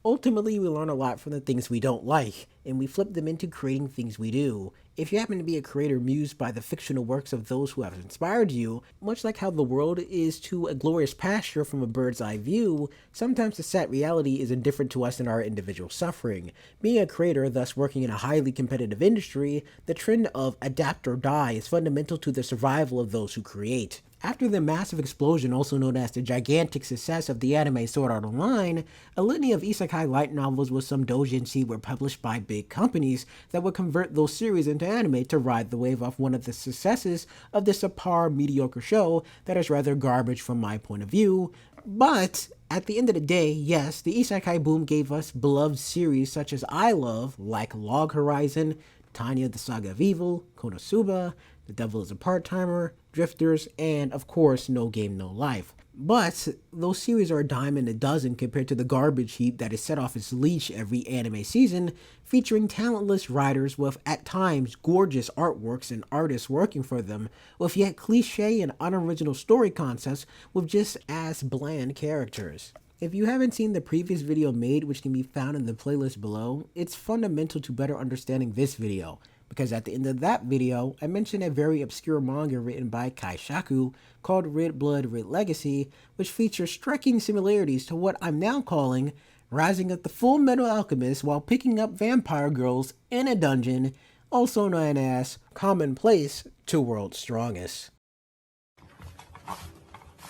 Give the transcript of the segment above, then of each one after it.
Ultimately, we learn a lot from the things we don't like, and we flip them into creating things we do. If you happen to be a creator mused by the fictional works of those who have inspired you, much like how the world is to a glorious pasture from a bird's eye view, sometimes the sad reality is indifferent to us in our individual suffering. Being a creator, thus working in a highly competitive industry, the trend of adapt or die is fundamental to the survival of those who create. After the massive explosion, also known as the gigantic success of the anime Sword Art Online, a litany of isekai light novels with some doujinshi were published by big companies that would convert those series into anime to ride the wave off one of the successes of this subpar, mediocre show that is rather garbage from my point of view. But at the end of the day, yes, the isekai boom gave us beloved series such as I love, like Log Horizon, Tanya the Saga of Evil, Konosuba, The Devil is a Part-Timer, Drifters, and of course, No Game No Life. But those series are a dime a dozen compared to the garbage heap that is set off its leash every anime season, featuring talentless writers with at times gorgeous artworks and artists working for them, with yet cliche and unoriginal story concepts with just as bland characters. If you haven't seen the previous video made, which can be found in the playlist below, it's fundamental to better understanding this video, because at the end of that video, I mentioned a very obscure manga written by Kaishaku called Red Blood, Red Legacy, which features striking similarities to what I'm now calling rising up the Full Metal Alchemist while picking up vampire girls in a dungeon, also known as Commonplace to World's Strongest.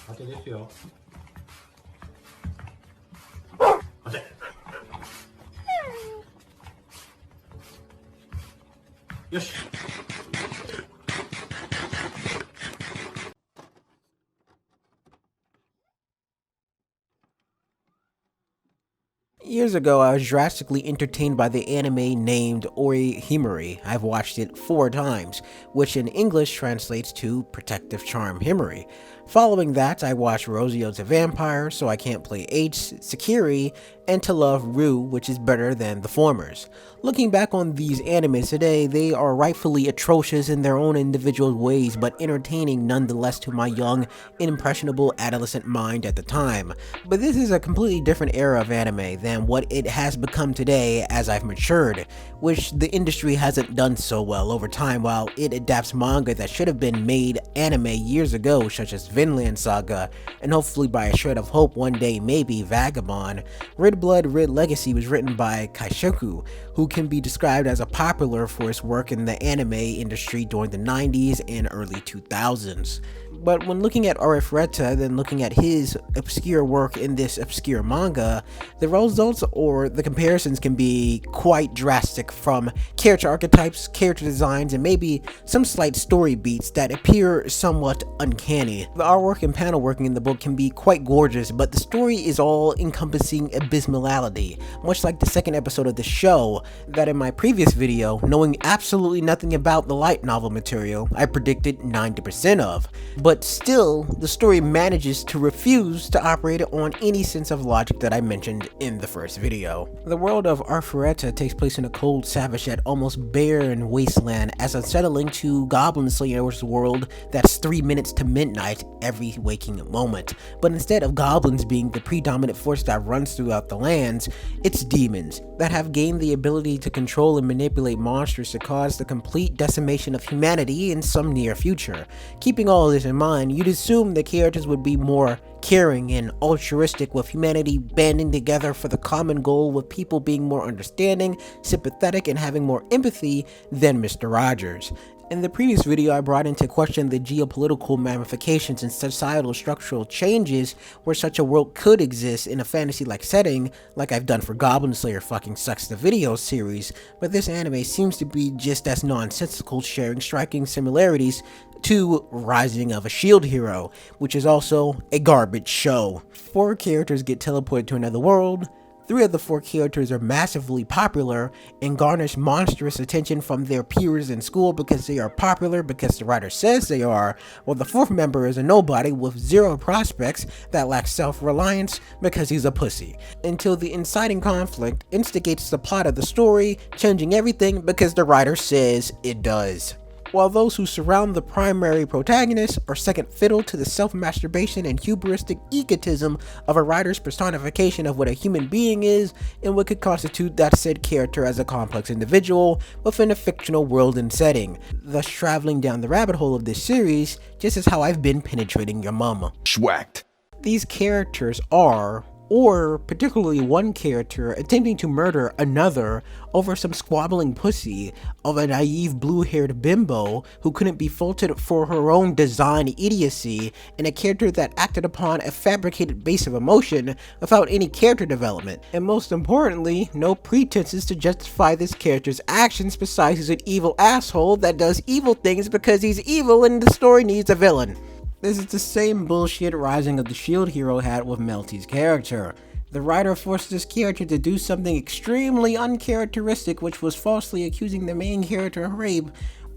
当てですよ。当て。よし。Years ago, I was drastically entertained by the anime named Ori Himari. I've watched it 4 times, which in English translates to Protective Charm Himari. Following that, I watched Rosio the Vampire, So I Can't Play H, Sekiri, and To Love Ru, which is better than the formers. Looking back on these animes today, they are rightfully atrocious in their own individual ways, but entertaining nonetheless to my young, impressionable adolescent mind at the time. But this is a completely different era of anime than what it has become today as I've matured, which the industry hasn't done so well over time while it adapts manga that should have been made anime years ago, such as Vinland Saga, and hopefully by a shred of hope one day maybe Vagabond. Red Blood, Red Legacy was written by Kaishaku, who can be described as a popular for his work in the anime industry during the 90s and early 2000s. But when looking at Arifureta, then looking at his obscure work in this obscure manga, the results or the comparisons can be quite drastic, from character archetypes, character designs, and maybe some slight story beats that appear somewhat uncanny. The artwork and panel working in the book can be quite gorgeous, but the story is all encompassing abysmality, much like the second episode of the show that in my previous video, knowing absolutely nothing about the light novel material, I predicted 90% of. But still, the story manages to refuse to operate on any sense of logic that I mentioned in the first video. The world of Arifureta takes place in a cold, savage, yet almost barren wasteland as unsettling to Goblin Slayer's world that's 3 minutes to midnight every waking moment. But instead of goblins being the predominant force that runs throughout the lands, it's demons that have gained the ability to control and manipulate monsters to cause the complete decimation of humanity in some near future. Keeping all of this in mind, you'd assume the characters would be more caring and altruistic, with humanity banding together for the common goal, with people being more understanding, sympathetic, and having more empathy than Mr. Rogers. In the previous video, I brought into question the geopolitical ramifications and societal structural changes where such a world could exist in a fantasy-like setting, like I've done for Goblin Slayer fucking sucks the video series, but this anime seems to be just as nonsensical, sharing striking similarities to Rising of a Shield Hero, which is also a garbage show. 4 characters get teleported to another world. 3 of the 4 characters are massively popular and garnish monstrous attention from their peers in school because they are popular because the writer says they are, while the 4th member is a nobody with 0 prospects that lacks self-reliance because he's a pussy, until the inciting conflict instigates the plot of the story, changing everything because the writer says it does. while those who surround the primary protagonist are second fiddle to the self-masturbation and hubristic egotism of a writer's personification of what a human being is and what could constitute that said character as a complex individual within a fictional world and setting, thus traveling down the rabbit hole of this series, just as how I've been penetrating your mama. Schwacked. These characters are, or particularly one character, attempting to murder another over some squabbling pussy of a naive blue-haired bimbo who couldn't be faulted for her own design idiocy, and a character that acted upon a fabricated base of emotion without any character development, and most importantly, no pretenses to justify this character's actions besides he's an evil asshole that does evil things because he's evil and the story needs a villain. This is the same bullshit Rising of the Shield Hero had with Melty's character. The writer forced this character to do something extremely uncharacteristic, which was falsely accusing the main character of rape,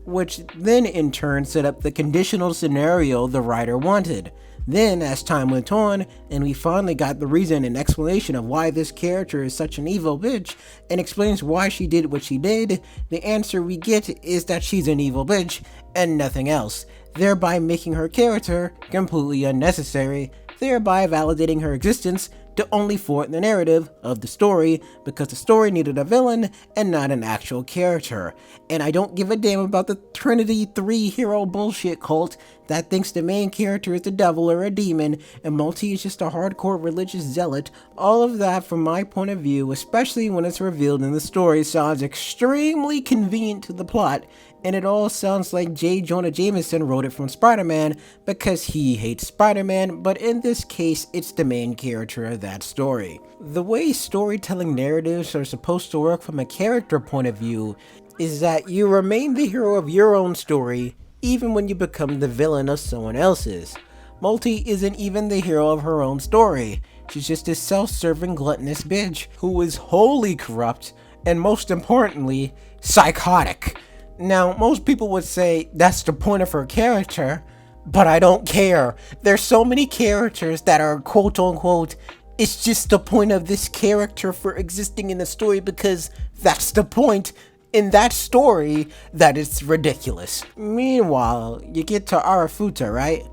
which then in turn set up the conditional scenario the writer wanted. Then, as time went on, and we finally got the reason and explanation of why this character is such an evil bitch, and explains why she did what she did, the answer we get is that she's an evil bitch, and nothing else, thereby making her character completely unnecessary, thereby validating her existence to only thwart the narrative of the story, because the story needed a villain and not an actual character. And I don't give a damn about the Trinity 3 hero bullshit cult that thinks the main character is the devil or a demon, and Melty is just a hardcore religious zealot. All of that, from my point of view, especially when it's revealed in the story, sounds extremely convenient to the plot, and it all sounds like J. Jonah Jameson wrote it from Spider-Man because he hates Spider-Man, but in this case, it's the main character of that story. The way storytelling narratives are supposed to work from a character point of view is that you remain the hero of your own story, even when you become the villain of someone else's. Melty isn't even the hero of her own story. She's just a self-serving gluttonous bitch who is wholly corrupt, and most importantly, psychotic. Now, most people would say that's the point of her character, but I don't care. There's so many characters that are quote unquote, it's just the point of this character for existing in the story because that's the point in that story that it's ridiculous. Meanwhile, you get to Arafuta, right?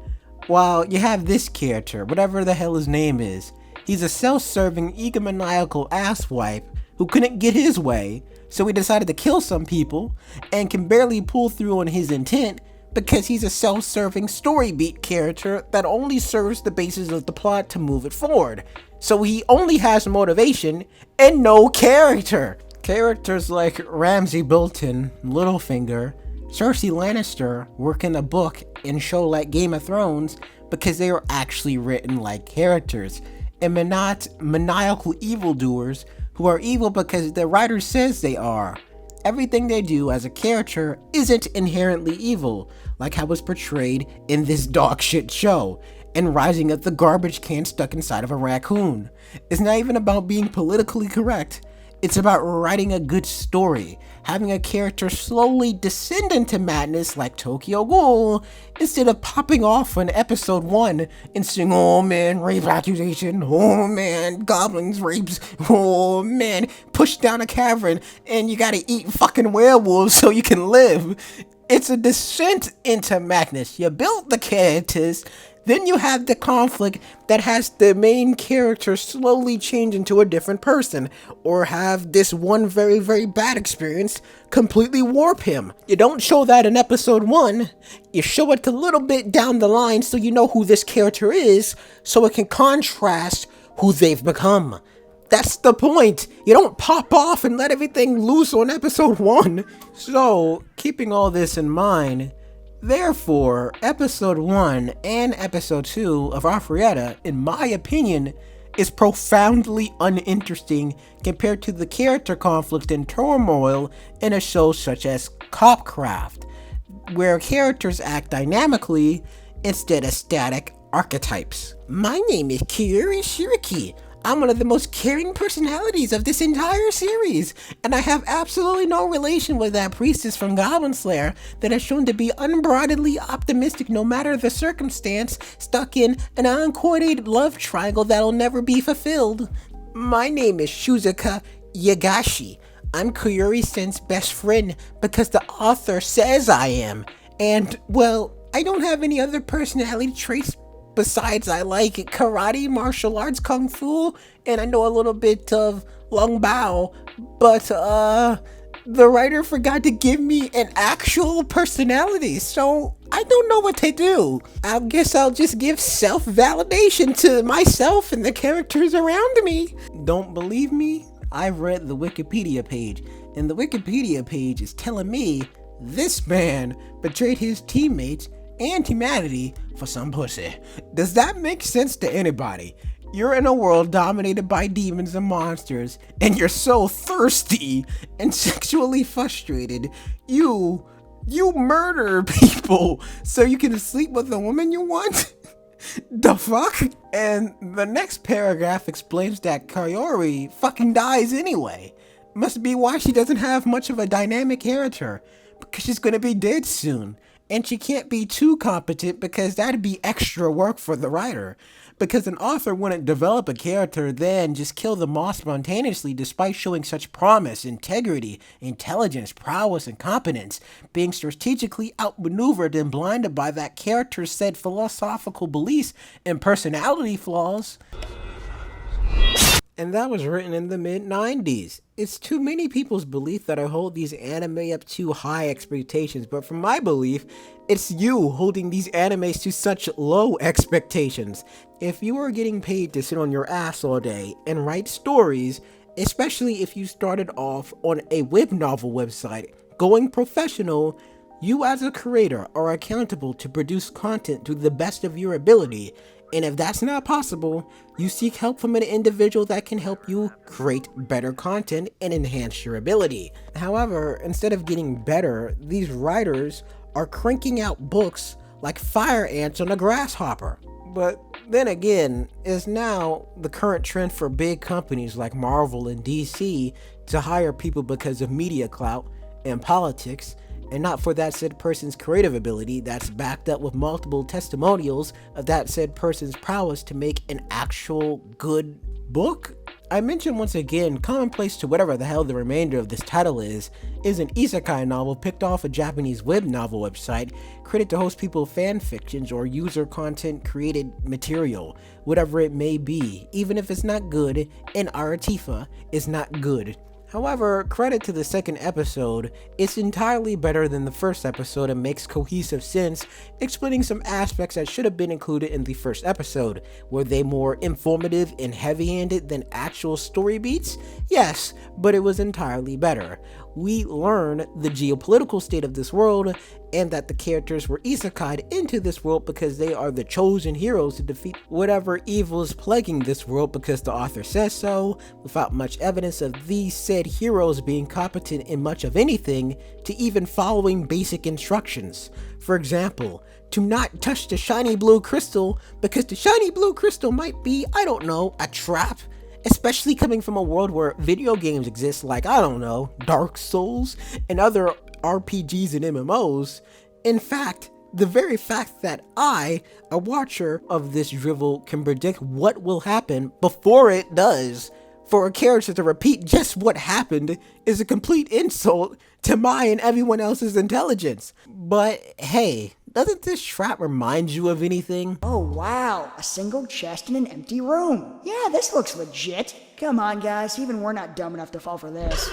Well, you have this character, whatever the hell his name is. He's a self-serving, egomaniacal asswipe who couldn't get his way, so he decided to kill some people, and can barely pull through on his intent because he's a self-serving story beat character that only serves the basis of the plot to move it forward. So he only has motivation and no character. Characters like Ramsay Bolton, Littlefinger, Cersei Lannister work in a book and show like Game of Thrones because they are actually written like characters, and not maniacal evildoers who are evil because the writer says they are. Everything they do as a character isn't inherently evil, like how it's portrayed in this dogshit show, and Rising of the garbage can stuck inside of a raccoon. It's not even about being politically correct. It's about writing a good story, having a character slowly descend into madness like Tokyo Ghoul, instead of popping off in episode 1 and saying, oh man, rape accusation, oh man, goblins, rapes, oh man, push down a cavern, and you gotta eat fucking werewolves so you can live. It's a descent into madness. You built the characters, then you have the conflict that has the main character slowly change into a different person, or have this one very, very bad experience completely warp him. You don't show that in episode 1, you show it a little bit down the line so you know who this character is, so it can contrast who they've become. That's the point. You don't pop off and let everything loose on episode 1. So, keeping all this in mind, therefore, episode 1 and episode 2 of Alfrietta, in my opinion, is profoundly uninteresting compared to the character conflict and turmoil in a show such as Copcraft, where characters act dynamically instead of static archetypes. My name is Kiri Shiriki. I'm one of the most caring personalities of this entire series, and I have absolutely no relation with that priestess from Goblin Slayer that has shown to be unbridledly optimistic no matter the circumstance, stuck in an uncoordinated love triangle that'll never be fulfilled. My name is Shuzuka Yagashi. I'm Kuyuri-sen's best friend because the author says I am. And, well, I don't have any other personality traits besides I like karate, martial arts, kung fu, and I know a little bit of long bao, but, the writer forgot to give me an actual personality, so I don't know what to do. I guess I'll just give self-validation to myself and the characters around me. Don't believe me? I've read the Wikipedia page, and the Wikipedia page is telling me this man betrayed his teammates and humanity for some pussy. Does that make sense to anybody? You're in a world dominated by demons and monsters, and you're so thirsty and sexually frustrated, you murder people so you can sleep with the woman you want? The fuck? And the next paragraph explains that Kuyuri fucking dies anyway. Must be why she doesn't have much of a dynamic character, because she's gonna be dead soon. And she can't be too competent because that'd be extra work for the writer. Because an author wouldn't develop a character then just kill them off spontaneously despite showing such promise, integrity, intelligence, prowess, and competence, being strategically outmaneuvered and blinded by that character's said philosophical beliefs and personality flaws. And that was written in the mid-90s. It's too many people's belief that I hold these anime up to high expectations, but from my belief, it's you holding these animes to such low expectations. If you are getting paid to sit on your ass all day and write stories, especially if you started off on a web novel website, going professional, you as a creator are accountable to produce content to the best of your ability. And if that's not possible, you seek help from an individual that can help you create better content and enhance your ability. However, instead of getting better, these writers are cranking out books like fire ants on a grasshopper. But then again, it's now the current trend for big companies like Marvel and DC to hire people because of media clout and politics, and not for that said person's creative ability that's backed up with multiple testimonials of that said person's prowess to make an actual good book. I mentioned once again, commonplace to whatever the hell the remainder of this title is an isekai novel picked off a Japanese web novel website created to host people fan fictions or user content created material, whatever it may be, even if it's not good, and Aratifa is not good. However, credit to the second episode, it's entirely better than the first episode and makes cohesive sense, explaining some aspects that should have been included in the first episode. Were they more informative and heavy-handed than actual story beats? Yes, but it was entirely better. We learn the geopolitical state of this world, and that the characters were isekai'd into this world because they are the chosen heroes to defeat whatever evil is plaguing this world because the author says so, without much evidence of these said heroes being competent in much of anything, to even following basic instructions. For example, to not touch the shiny blue crystal because the shiny blue crystal might be, I don't know, a trap. Especially coming from a world where video games exist like, I don't know, Dark Souls and other RPGs and MMOs. In fact, the very fact that I, a watcher of this drivel, can predict what will happen before it does, for a character to repeat just what happened, is a complete insult to my and everyone else's intelligence. But hey, doesn't this trap remind you of anything? Oh wow, a single chest in an empty room. Yeah, this looks legit. Come on guys, even we're not dumb enough to fall for this.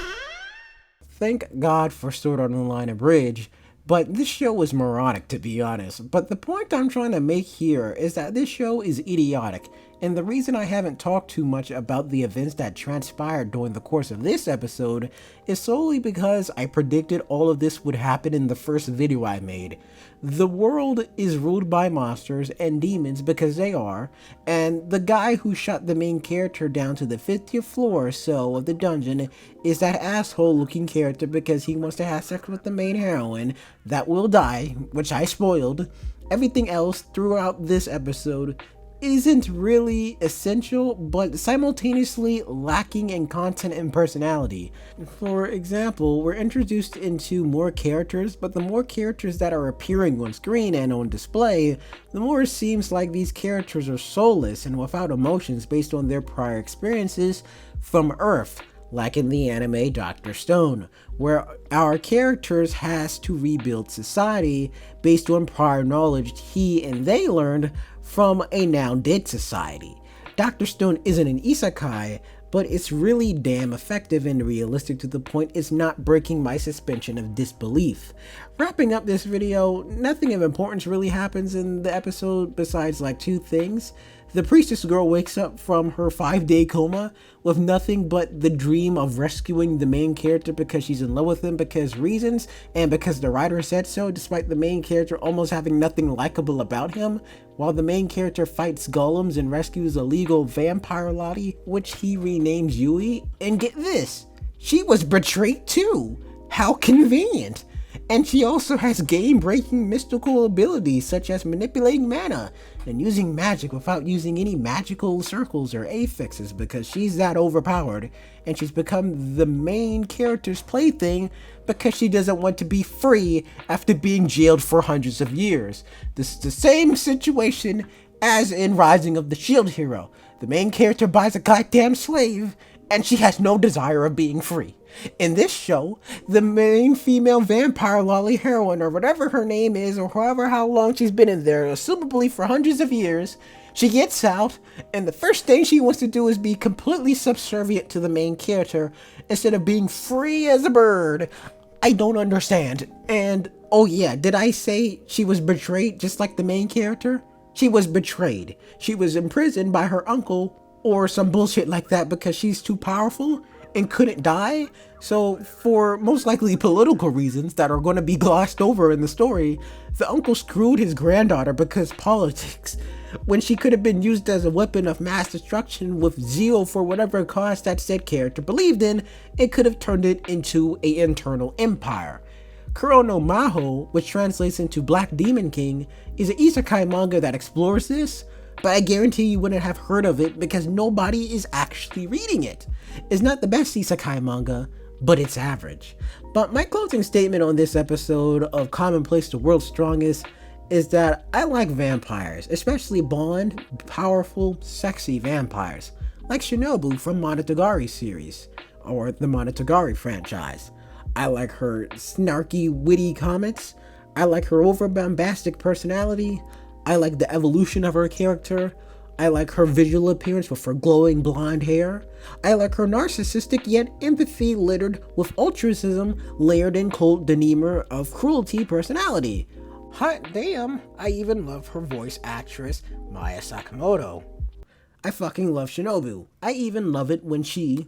Thank God for Sword Art Online Abridged, but this show was moronic to be honest. But the point I'm trying to make here is that this show is idiotic, and the reason I haven't talked too much about the events that transpired during the course of this episode is solely because I predicted all of this would happen in the first video I made. The world is ruled by monsters and demons because they are, and the guy who shot the main character down to the 50th floor or so of the dungeon is that asshole looking character because he wants to have sex with the main heroine that will die, which I spoiled. Everything else throughout this episode isn't really essential, but simultaneously lacking in content and personality. For example, we're introduced into more characters, but the more characters that are appearing on screen and on display, the more it seems like these characters are soulless and without emotions based on their prior experiences from Earth. like in the anime Dr. Stone, where our characters has to rebuild society based on prior knowledge he and they learned from a now dead society. Dr. Stone isn't an isekai, but it's really damn effective and realistic to the point it's not breaking my suspension of disbelief. Wrapping up this video, nothing of importance really happens in the episode besides like 2 things. The priestess girl wakes up from her 5-day coma with nothing but the dream of rescuing the main character because she's in love with him because reasons and because the writer said so, despite the main character almost having nothing likable about him, while the main character fights golems and rescues a legal vampire lottie, which he renames Yui. And get this, she was betrayed too. How convenient. And she also has game-breaking mystical abilities such as manipulating mana and using magic without using any magical circles or affixes because she's that overpowered, and she's become the main character's plaything because she doesn't want to be free after being jailed for hundreds of years. This is the same situation as in Rising of the Shield Hero. The main character buys a goddamn slave and she has no desire of being free. In this show, the main female vampire lolly heroine, or whatever her name is, or however how long she's been in there, assumably for hundreds of years, she gets out, and the first thing she wants to do is be completely subservient to the main character, instead of being free as a bird. I don't understand. And, oh yeah, did I say she was betrayed just like the main character? She was betrayed. She was imprisoned by her uncle, or some bullshit like that, because she's too powerful and couldn't die. So for most likely political reasons that are going to be glossed over in the story, the uncle screwed his granddaughter because politics, when she could have been used as a weapon of mass destruction with zeal for whatever cause that said character believed in. It could have turned it into an internal empire. Kuro no Maho, which translates into Black Demon King, is an isekai manga that explores this, but I guarantee you wouldn't have heard of it because nobody is actually reading it. It's not the best isekai manga, but it's average. But my closing statement on this episode of Commonplace the World's Strongest is that I like vampires, especially blonde, powerful, sexy vampires, like Shinobu from Monogatari series, or the Monogatari franchise. I like her snarky, witty comments. I like her over-bombastic personality. I like the evolution of her character. I like her visual appearance with her glowing blonde hair. I like her narcissistic yet empathy littered with altruism layered in cold demeanor of cruelty personality. Hot damn, I even love her voice actress, Maya Sakamoto. I fucking love Shinobu. I even love it when she